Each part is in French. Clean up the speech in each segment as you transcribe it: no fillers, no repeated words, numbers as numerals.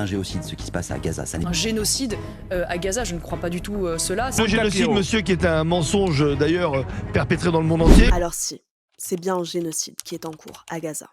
un génocide, ce qui se passe à Gaza. Ça n'est Un génocide à Gaza, je ne crois pas du tout cela. Le génocide, monsieur, qui est un mensonge d'ailleurs perpétré dans le monde entier. Alors si, c'est bien un génocide qui est en cours à Gaza.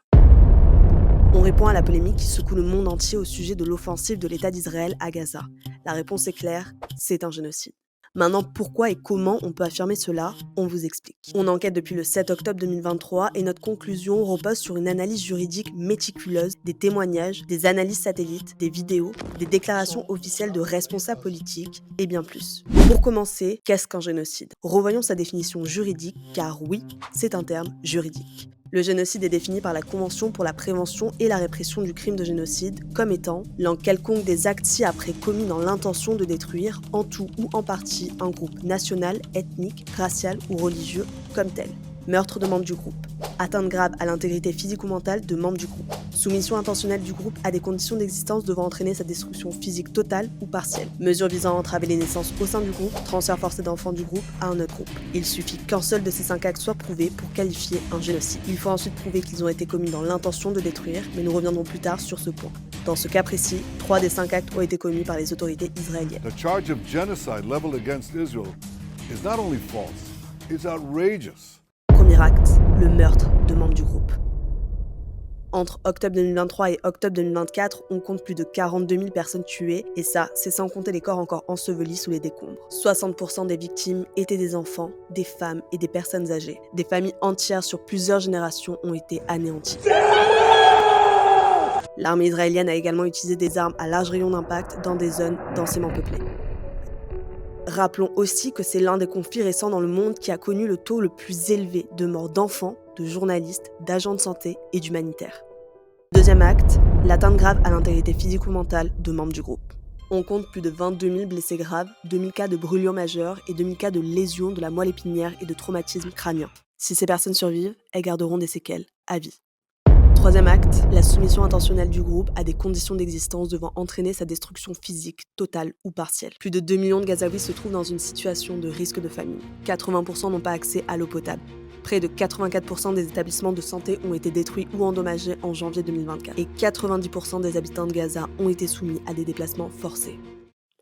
On répond à la polémique qui secoue le monde entier au sujet de l'offensive de l'État d'Israël à Gaza. La réponse est claire, c'est un génocide. Maintenant, pourquoi et comment on peut affirmer cela? On vous explique. On enquête depuis le 7 octobre 2023 et notre conclusion repose sur une analyse juridique méticuleuse, des témoignages, des analyses satellites, des vidéos, des déclarations officielles de responsables politiques et bien plus. Pour commencer, qu'est-ce qu'un génocide? Revoyons sa définition juridique, car oui, c'est un terme juridique. Le génocide est défini par la Convention pour la prévention et la répression du crime de génocide comme étant l'un quelconque des actes ci-après commis dans l'intention de détruire, en tout ou en partie, un groupe national, ethnique, racial ou religieux comme tel. Meurtre de membres du groupe. Atteinte grave à l'intégrité physique ou mentale de membres du groupe. Soumission intentionnelle du groupe à des conditions d'existence devant entraîner sa destruction physique totale ou partielle. Mesures visant à entraver les naissances au sein du groupe, transfert forcé d'enfants du groupe à un autre groupe. Il suffit qu'un seul de ces 5 actes soit prouvé pour qualifier un génocide. Il faut ensuite prouver qu'ils ont été commis dans l'intention de détruire, mais nous reviendrons plus tard sur ce point. Dans ce cas précis, 3 des 5 actes ont été commis par les autorités israéliennes. The charge of genocide leveled against Israel is not only false, it's outrageous. Premier acte, le meurtre de membres du groupe. Entre octobre 2023 et octobre 2024, on compte plus de 42 000 personnes tuées, et ça, c'est sans compter les corps encore ensevelis sous les décombres. 60% des victimes étaient des enfants, des femmes et des personnes âgées. Des familles entières sur plusieurs générations ont été anéanties. L'armée israélienne a également utilisé des armes à large rayon d'impact dans des zones densément peuplées. Rappelons aussi que c'est l'un des conflits récents dans le monde qui a connu le taux le plus élevé de morts d'enfants, de journalistes, d'agents de santé et d'humanitaires. Deuxième acte, l'atteinte grave à l'intégrité physique ou mentale de membres du groupe. On compte plus de 22 000 blessés graves, 2 000 cas de brûlures majeures et 2 000 cas de lésions de la moelle épinière et de traumatisme crânien. Si ces personnes survivent, elles garderont des séquelles à vie. Troisième acte, la soumission intentionnelle du groupe à des conditions d'existence devant entraîner sa destruction physique, totale ou partielle. Plus de 2 millions de Gazaouis se trouvent dans une situation de risque de famine. 80% n'ont pas accès à l'eau potable. Près de 84% des établissements de santé ont été détruits ou endommagés en janvier 2024. Et 90% des habitants de Gaza ont été soumis à des déplacements forcés.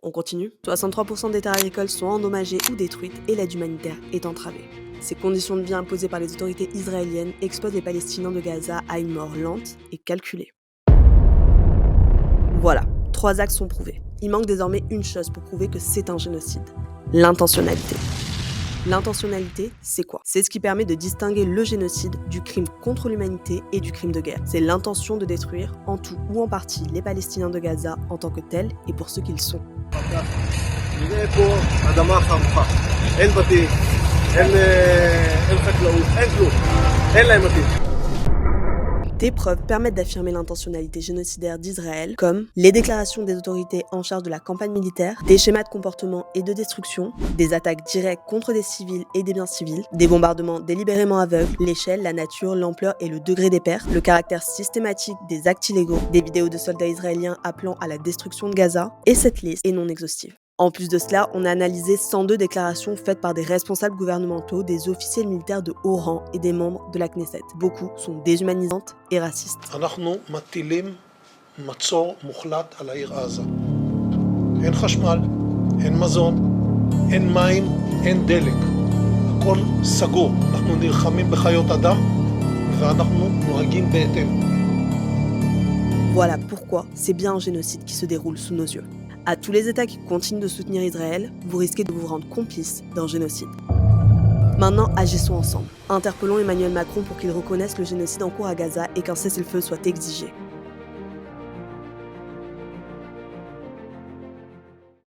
On continue. 63% des terres agricoles sont endommagées ou détruites et l'aide humanitaire est entravée. Ces conditions de vie imposées par les autorités israéliennes exposent les Palestiniens de Gaza à une mort lente et calculée. Voilà, 3 actes sont prouvés. Il manque désormais une chose pour prouver que c'est un génocide. L'intentionnalité. L'intentionnalité, c'est quoi? C'est ce qui permet de distinguer le génocide du crime contre l'humanité et du crime de guerre. C'est l'intention de détruire, en tout ou en partie, les Palestiniens de Gaza en tant que tels et pour ce qu'ils sont. Des preuves permettent d'affirmer l'intentionnalité génocidaire d'Israël, comme les déclarations des autorités en charge de la campagne militaire, des schémas de comportement et de destruction, des attaques directes contre des civils et des biens civils, des bombardements délibérément aveugles, l'échelle, la nature, l'ampleur et le degré des pertes, le caractère systématique des actes illégaux, des vidéos de soldats israéliens appelant à la destruction de Gaza, et cette liste est non exhaustive. En plus de cela, on a analysé 102 déclarations faites par des responsables gouvernementaux, des officiels militaires de haut rang et des membres de la Knesset. Beaucoup sont déshumanisantes et racistes. אנחנו מטילים מצור מוחלט על העיר עזה. אין חשמל, אין מזון, אין מים, אין דלק. הכל סגור. אנחנו נלחמים בחיות אדם ואנחנו נוהגים בהתאם. Voilà pourquoi c'est bien un génocide qui se déroule sous nos yeux. À tous les États qui continuent de soutenir Israël, vous risquez de vous rendre complice d'un génocide. Maintenant, agissons ensemble. Interpellons Emmanuel Macron pour qu'il reconnaisse le génocide en cours à Gaza et qu'un cessez-le-feu soit exigé.